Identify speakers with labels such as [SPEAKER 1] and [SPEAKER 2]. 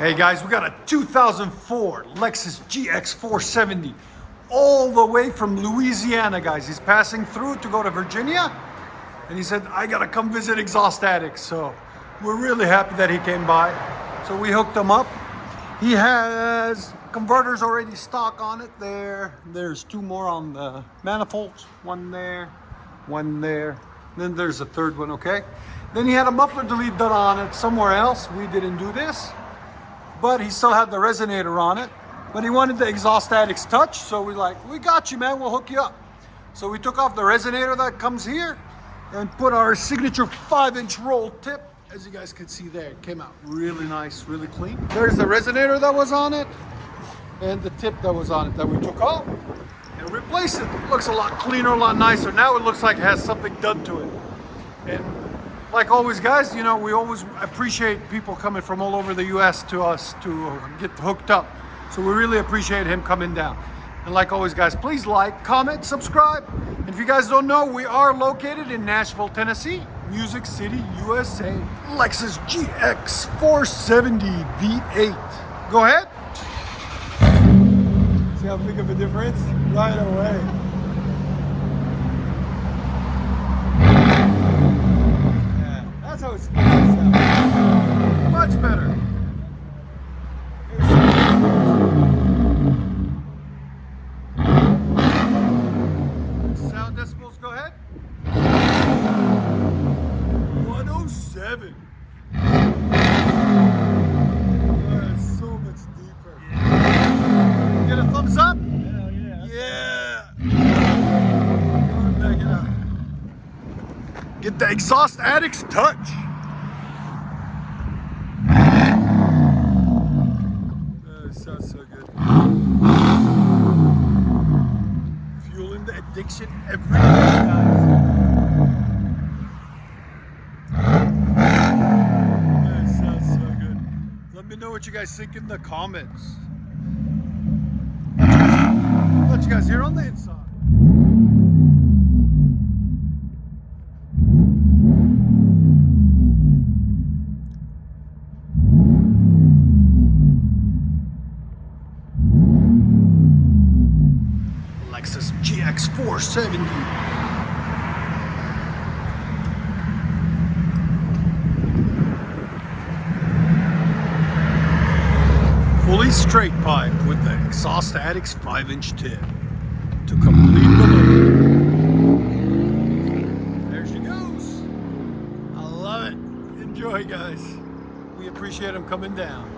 [SPEAKER 1] Hey guys, we got a 2004 Lexus GX 470 all the way from Louisiana, guys. He's passing through to go to Virginia, and he said, I gotta come visit Exhaust Addicts. So we're really happy that he came by. So we hooked him up. He has converters already stock on it there. There's two more on the manifolds, one there, one there. Then there's a third one, okay? Then he had a muffler delete done on it somewhere else. We didn't do this. But he still had the resonator on it. But he wanted the Exhaust Addicts touch, so we got you, man, we'll hook you up. So we took off the resonator that comes here and put our signature 5-inch roll tip. As you guys can see there, it came out really nice, really clean. There's the resonator that was on it and the tip that was on it that we took off and replaced it. It looks a lot cleaner, a lot nicer. Now it looks like it has something done to it. And like always, guys, you know, we always appreciate people coming from all over the U.S. to us to get hooked up. So we really appreciate him coming down. And like always, guys, please like, comment, subscribe. And if you guys don't know, we are located in Nashville, Tennessee, Music City, USA. Lexus GX 470 V8. Go ahead. See how big of a difference? Right away. That's how it's supposed to sound. Much better. Sound decibels, go ahead. 107. That's so much deeper. Get a thumbs up? Hell yeah. Yeah. Back it up. Get the Exhaust Addicts touch. It sounds so good. Fueling the addiction every day, guys. It sounds so good. Let me know what you guys think in the comments. Let you guys hear on the inside. Lexus GX 470. Fully straight pipe with the Exhaust Addicts 5-inch tip to complete the look. There she goes. I love it. Enjoy, guys. We appreciate him coming down.